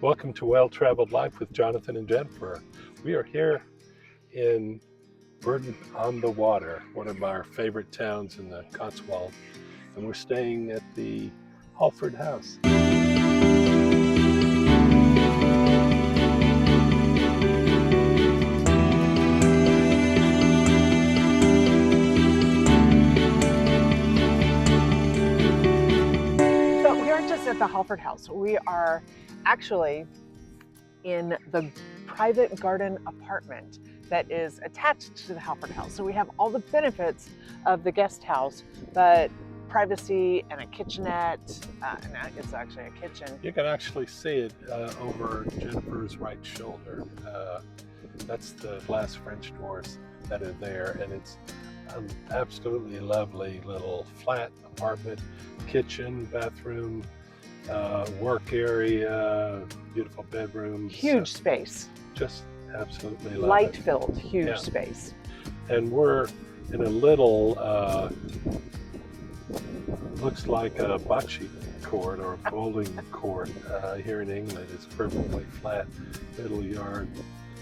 Welcome to Well-Traveled Life with Jonathan and Jennifer. We are here in Burton-on-the-Water, one of our favorite towns in the Cotswold, and we're staying at the Halford House. At the Halford House. We are actually in the private garden apartment that is attached to the Halford House. So we have all the benefits of the guest house, but privacy and a kitchenette, and it's actually a kitchen. You can actually see it over Jennifer's right shoulder. That's the glass French doors that are there, and it's an absolutely lovely little flat apartment, kitchen, bathroom, work area, beautiful bedrooms. Huge space. Just absolutely love Light it. filled, huge space. And we're in a little, looks like a bocce court or a bowling court here in England. It's perfectly flat, little yard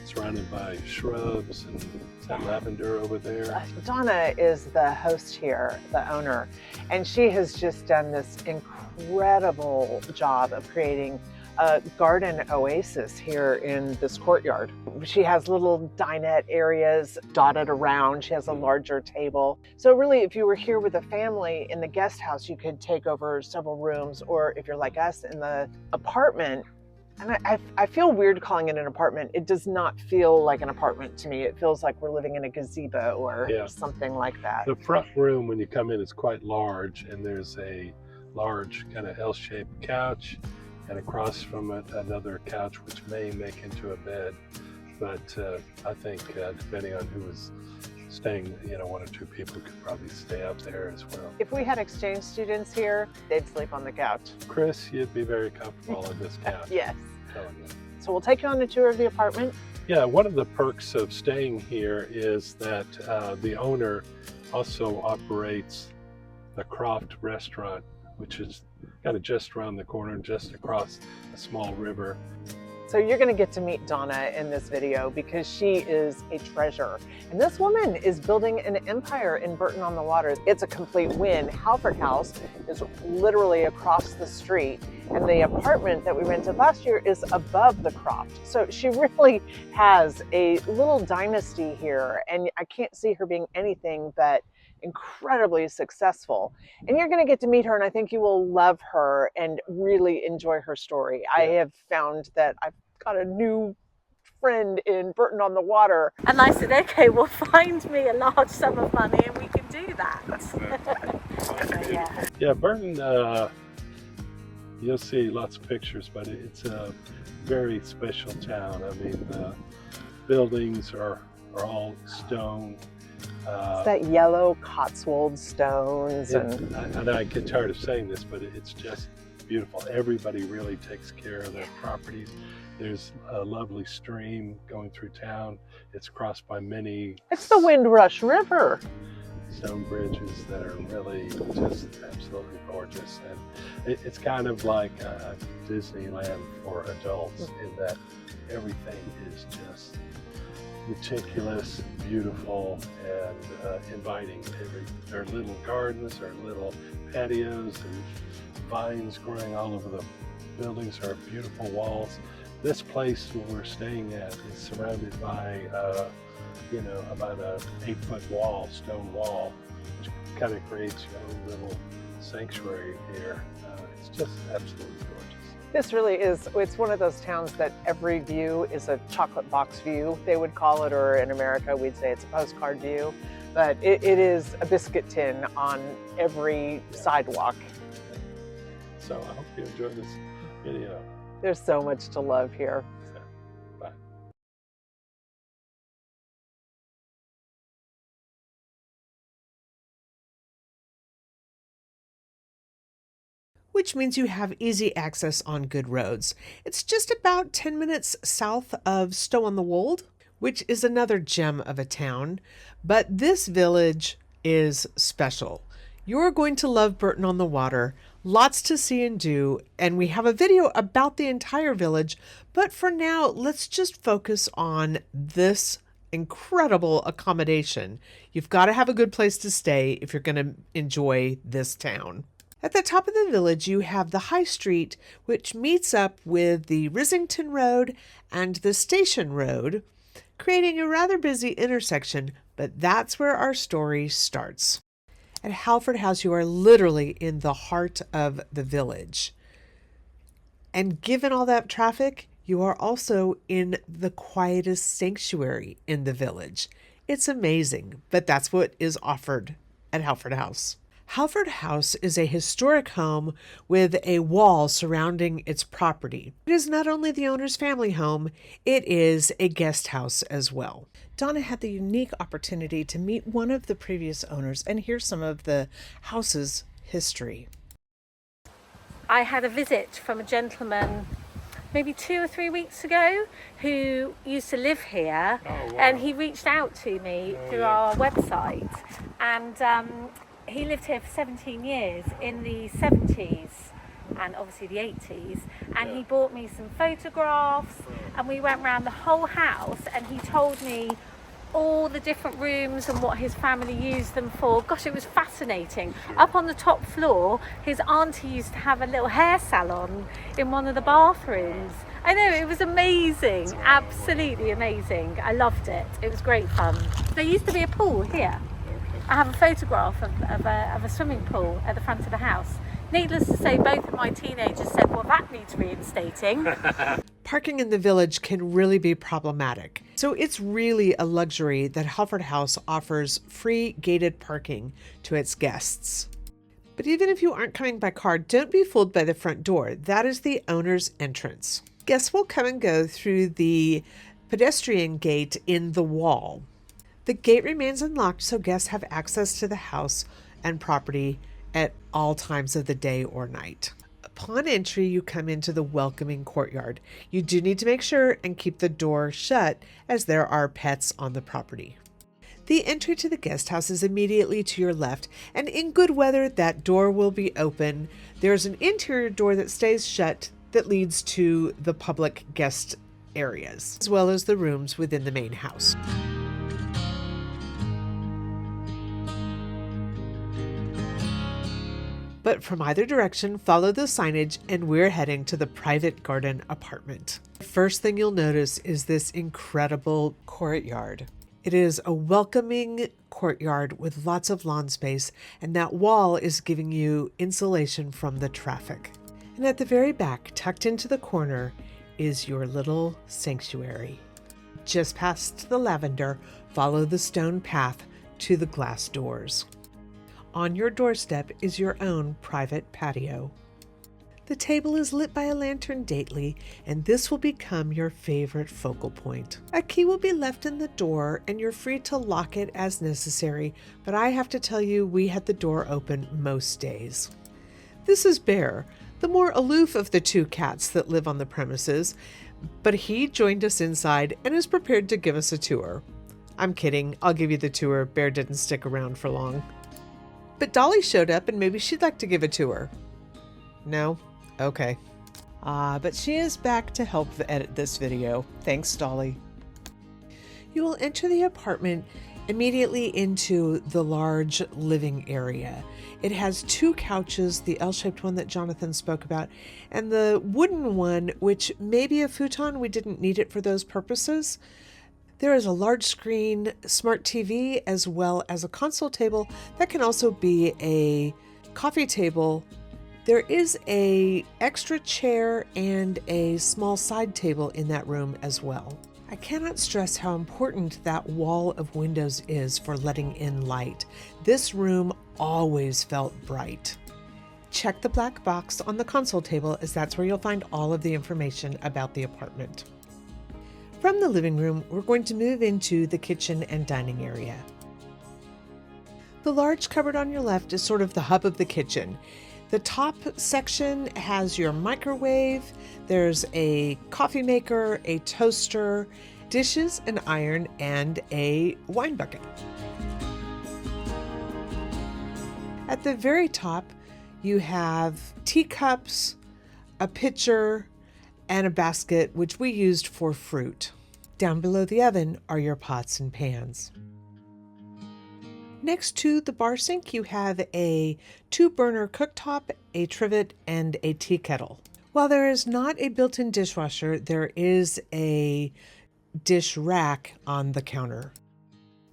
surrounded by shrubs, and is that lavender over there? Donna is the host here, the owner, and she has just done this incredible job of creating a garden oasis here in this courtyard. She has little dinette areas dotted around. She has a larger table. So really, if you were here with a family in the guest house, you could take over several rooms, or if you're like us in the apartment, and I feel weird calling it an apartment. It does not feel like an apartment to me. It feels like we're living in a gazebo or something like that. The front room, when you come in, is quite large, and there's a large kind of L-shaped couch, and across from it another couch which may make into a bed. But I think depending on who is staying, one or two people could probably stay up there as well. If we had exchange students here, they'd sleep on the couch. Chris, you'd be very comfortable on this couch. Yes. I'm telling you. So we'll take you on a tour of the apartment. Yeah, one of the perks of staying here is that the owner also operates the Croft restaurant, which is kind of just around the corner, just across a small river. So you're going to get to meet Donna in this video because she is a treasure. And this woman is building an empire in Burton-on-the-Water. It's a complete win. Halford House is literally across the street, and the apartment that we rented last year is above the Croft. So she really has a little dynasty here, and I can't see her being anything but incredibly successful. And you're going to get to meet her, and I think you will love her and really enjoy her story. Yeah. I have found that I've got a new friend in Burton-on-the-Water. And I said, okay, well, find me a large sum of money and we can do that. So, yeah, Burton, you'll see lots of pictures, but it's a very special town. I mean, the buildings are all stone. It's that yellow Cotswold stones. And I get tired of saying this, but it's just beautiful. Everybody really takes care of their properties. There's a lovely stream going through town. It's crossed by many... It's the Windrush River. Stone bridges that are really just absolutely gorgeous. And it's kind of like Disneyland for adults in that everything is just meticulous, beautiful, and inviting. There are little gardens, there are little patios, and vines growing all over the buildings. There are beautiful walls. This place we're staying at is surrounded by, about an 8-foot wall, stone wall, which kind of creates your own little sanctuary here. It's just absolutely gorgeous. This really is, it's one of those towns that every view is a chocolate box view, they would call it, or in America we'd say it's a postcard view, but it is a biscuit tin on every sidewalk. So I hope you enjoyed this video. There's so much to love here. Bye. Which means you have easy access on good roads. It's just about 10 minutes south of Stow-on-the-Wold, which is another gem of a town, but this village is special. You're going to love Burton-on-the-Water Lots to see and do, and we have a video about the entire village, but for now, let's just focus on this incredible accommodation. You've got to have a good place to stay if you're going to enjoy this town. At the top of the village, you have the High Street, which meets up with the Risington Road and the Station Road, creating a rather busy intersection, but that's where our story starts. At Halford House, you are literally in the heart of the village. And given all that traffic, you are also in the quietest sanctuary in the village. It's amazing, but that's what is offered at Halford House. Halford House is a historic home with a wall surrounding its property. It is not only the owner's family home, it is a guest house as well. Donna had the unique opportunity to meet one of the previous owners and hear some of the house's history. I had a visit from a gentleman maybe 2 or 3 weeks ago who used to live here. Oh, wow. And he reached out to me through our website, and he lived here for 17 years in the 70s and obviously the 80s, and he bought me some photographs, and we went around the whole house, and he told me all the different rooms and what his family used them for. Gosh, it was fascinating. Up on the top floor, his auntie used to have a little hair salon in one of the bathrooms. I know, it was amazing, absolutely amazing. I loved it. It was great fun. There used to be a pool here. I have a photograph of a swimming pool at the front of the house. Needless to say, both of my teenagers said, well, that needs reinstating. Parking in the village can really be problematic. So it's really a luxury that Halford House offers free gated parking to its guests. But even if you aren't coming by car, don't be fooled by the front door. That is the owner's entrance. Guests will come and go through the pedestrian gate in the wall. The gate remains unlocked so guests have access to the house and property at all times of the day or night. Upon entry, you come into the welcoming courtyard. You do need to make sure and keep the door shut as there are pets on the property. The entry to the guest house is immediately to your left, and in good weather, that door will be open. There's an interior door that stays shut that leads to the public guest areas, as well as the rooms within the main house. But from either direction, follow the signage and we're heading to the private garden apartment. The first thing you'll notice is this incredible courtyard. It is a welcoming courtyard with lots of lawn space, and that wall is giving you insulation from the traffic. And at the very back, tucked into the corner, is your little sanctuary. Just past the lavender, follow the stone path to the glass doors. On your doorstep is your own private patio. The table is lit by a lantern daily, and this will become your favorite focal point. A key will be left in the door, and you're free to lock it as necessary, but I have to tell you, we had the door open most days. This is Bear, the more aloof of the two cats that live on the premises, but he joined us inside and is prepared to give us a tour. I'm kidding, I'll give you the tour. Bear didn't stick around for long. But Dolly showed up and maybe she'd like to give a tour. No? Okay. But she is back to help edit this video. Thanks, Dolly. You will enter the apartment immediately into the large living area. It has 2 couches, the L-shaped one that Jonathan spoke about, and the wooden one, which may be a futon. We didn't need it for those purposes. There is a large screen smart TV as well as a console table that can also be a coffee table. There is an extra chair and a small side table in that room as well. I cannot stress how important that wall of windows is for letting in light. This room always felt bright. Check the black box on the console table, as that's where you'll find all of the information about the apartment. From the living room, we're going to move into the kitchen and dining area. The large cupboard on your left is sort of the hub of the kitchen. The top section has your microwave, there's a coffee maker, a toaster, dishes, an iron, and a wine bucket. At the very top, you have teacups, a pitcher, and a basket, which we used for fruit. Down below the oven are your pots and pans. Next to the bar sink, you have a 2-burner cooktop, a trivet, and a tea kettle. While there is not a built-in dishwasher, there is a dish rack on the counter.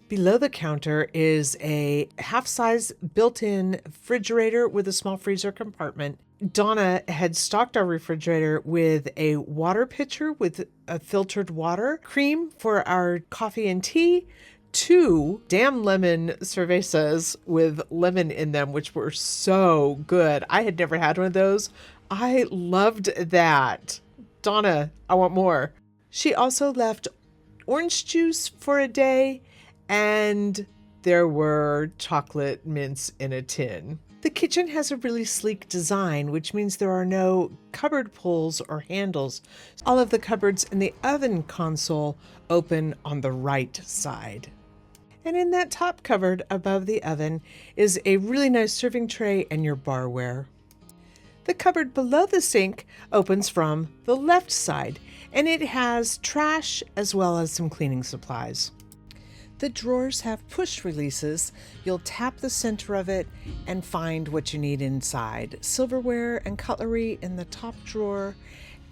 Below the counter is a half-size built-in refrigerator with a small freezer compartment. Donna had stocked our refrigerator with a water pitcher with a filtered water, cream for our coffee and tea, 2 damn lemon cervezas with lemon in them, which were so good. I had never had one of those. I loved that. Donna, I want more. She also left orange juice for a day, and there were chocolate mints in a tin. The kitchen has a really sleek design, which means there are no cupboard pulls or handles. All of the cupboards in the oven console open on the right side. And in that top cupboard above the oven is a really nice serving tray and your barware. The cupboard below the sink opens from the left side, and it has trash as well as some cleaning supplies. The drawers have push releases. You'll tap the center of it and find what you need inside. Silverware and cutlery in the top drawer,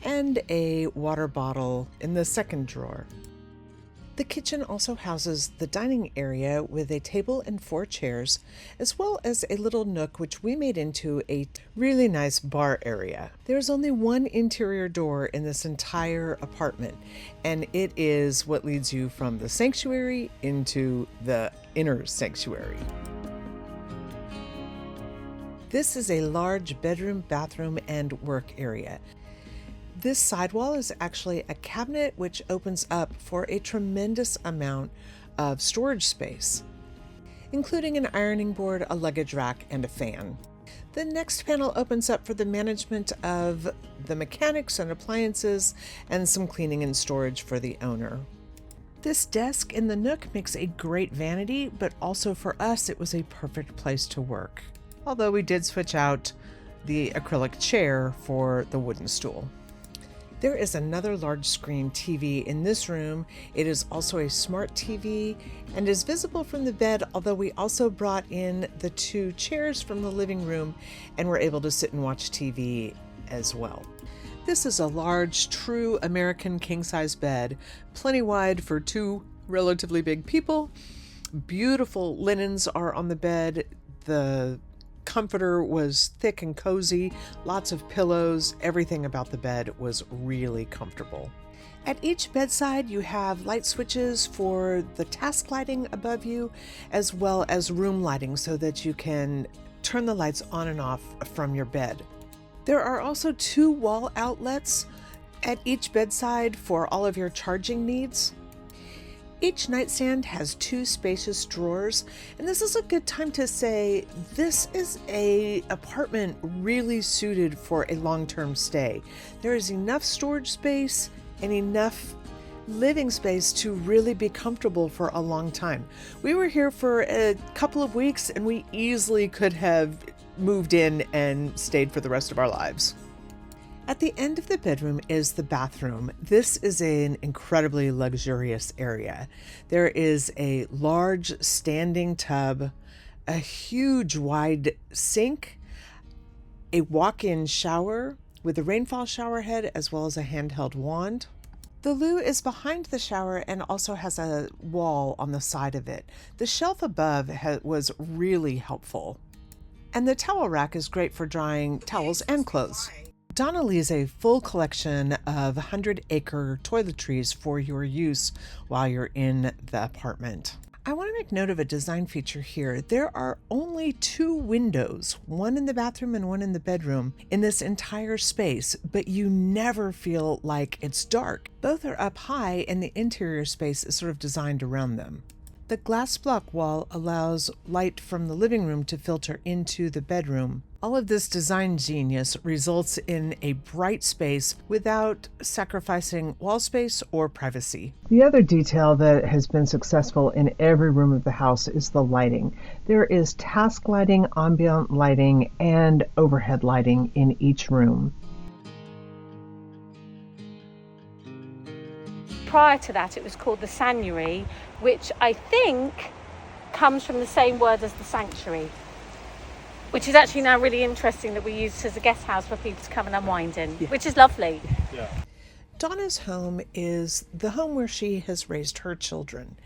and a water bottle in the second drawer. The kitchen also houses the dining area with a table and 4 chairs, as well as a little nook which we made into a really nice bar area. There's only one interior door in this entire apartment, and it is what leads you from the sanctuary into the inner sanctuary. This is a large bedroom, bathroom, and work area. This sidewall is actually a cabinet which opens up for a tremendous amount of storage space, including an ironing board, a luggage rack, and a fan. The next panel opens up for the management of the mechanics and appliances, and some cleaning and storage for the owner. This desk in the nook makes a great vanity, but also for us it was a perfect place to work. Although we did switch out the acrylic chair for the wooden stool. There is another large screen TV in this room. It is also a smart TV and is visible from the bed, although we also brought in the 2 chairs from the living room and were able to sit and watch TV as well. This is a large, true American king-size bed, plenty wide for 2 relatively big people. Beautiful linens are on the bed. The comforter was thick and cozy, lots of pillows. Everything about the bed was really comfortable. At each bedside, you have light switches for the task lighting above you, as well as room lighting so that you can turn the lights on and off from your bed. There are also 2 wall outlets at each bedside for all of your charging needs. Each nightstand has 2 spacious drawers, and this is a good time to say this is an apartment really suited for a long-term stay. There is enough storage space and enough living space to really be comfortable for a long time. We were here for a couple of weeks, and we easily could have moved in and stayed for the rest of our lives. At the end of the bedroom is the bathroom. This is an incredibly luxurious area. There is a large standing tub, a huge wide sink, a walk-in shower with a rainfall shower head, as well as a handheld wand. The loo is behind the shower and also has a wall on the side of it. The shelf above was really helpful. And the towel rack is great for drying towels and clothes. Donna leaves a full collection of 100-acre toiletries for your use while you're in the apartment. I want to make note of a design feature here. There are only 2 windows, one in the bathroom and one in the bedroom, in this entire space, but you never feel like it's dark. Both are up high and the interior space is sort of designed around them. The glass block wall allows light from the living room to filter into the bedroom. All of this design genius results in a bright space without sacrificing wall space or privacy. The other detail that has been successful in every room of the house is the lighting. There is task lighting, ambient lighting, and overhead lighting in each room. Prior to that, it was called the Sanctuary, which I think comes from the same word as the sanctuary, which is actually now really interesting that we use as a guest house for people to come and unwind in, which is lovely. Yeah. Donna's home is the home where she has raised her children.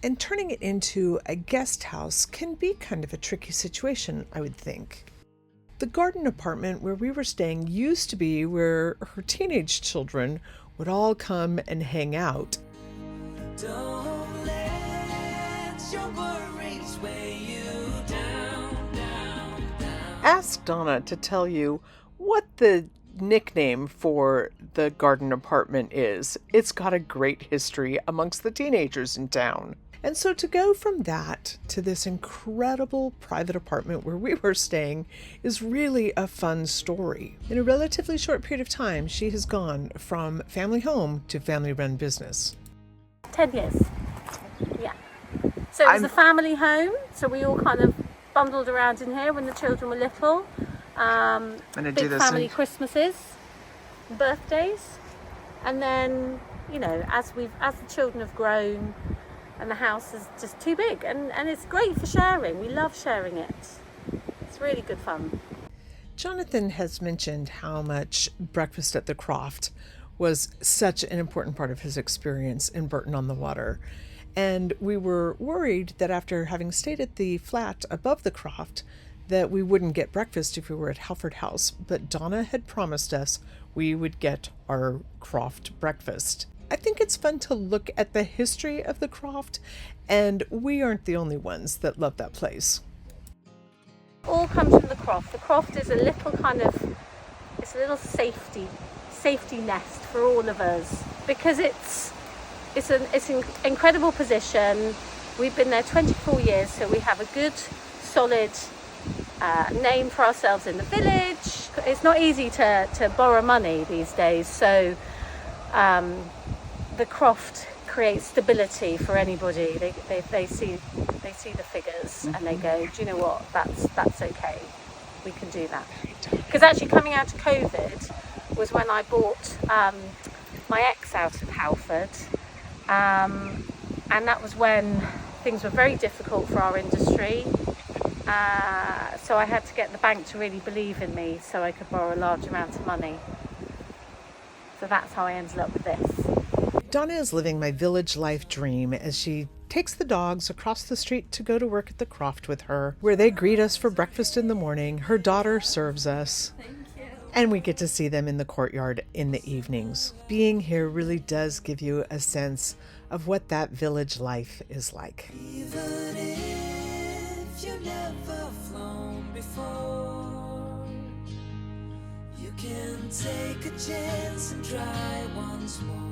And turning it into a guest house can be kind of a tricky situation, I would think. The garden apartment where we were staying used to be where her teenage children would all come and hang out. Don't let your worries weigh you down, down, down. Ask Donna to tell you what the nickname for the garden apartment is. It's got a great history amongst the teenagers in town. And so to go from that to this incredible private apartment where we were staying is really a fun story. In a relatively short period of time, she has gone from family home to family-run business. 10 years. Yeah. So it was a family home, so we all kind of bundled around in here when the children were little. Big family Christmases, birthdays, and then, you know, as the children have grown and the house is just too big, and it's great for sharing. We love sharing it. It's really good fun. Jonathan has mentioned how much breakfast at the Croft was such an important part of his experience in Burton-on-the-Water. And we were worried that after having stayed at the flat above the Croft, that we wouldn't get breakfast if we were at Halford House. But Donna had promised us we would get our Croft breakfast. I think it's fun to look at the history of the Croft, and we aren't the only ones that love that place. All comes from the Croft. The Croft is a little it's a little safety nest for all of us, because it's an incredible position. We've been there 24 years, so we have a good, solid name for ourselves in the village. It's not easy to borrow money these days, so the Croft creates stability for anybody. They see the figures and they go, do you know what, that's okay, we can do that. Because actually coming out of COVID was when I bought my ex out of Halford, and that was when things were very difficult for our industry, so I had to get the bank to really believe in me so I could borrow a large amount of money. So that's how I ended up with this. Donna is living my village life dream as she takes the dogs across the street to go to work at the Croft with her, where they greet us for breakfast in the morning. Her daughter serves us. Thank you. And we get to see them in the courtyard in the evenings. Being here really does give you a sense of what that village life is like. Even if you've never flown before, you can take a chance and try once more.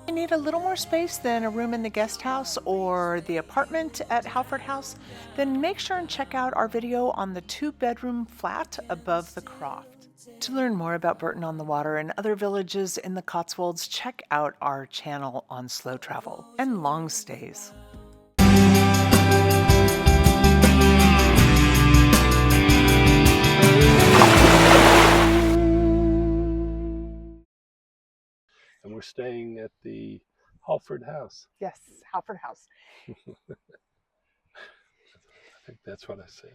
You need a little more space than a room in the guest house or the apartment at Halford House? Then make sure and check out our video on the 2-bedroom flat above the Croft. To learn more about Burton-on-the-Water and other villages in the Cotswolds, check out our channel on slow travel and long stays. And we're staying at the Halford House. Yes, Halford House. I think that's what I said.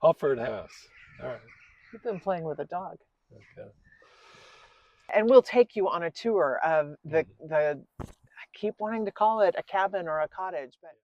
Halford House. All right. You've been playing with a dog. Okay. And we'll take you on a tour of the I keep wanting to call it a cabin or a cottage, but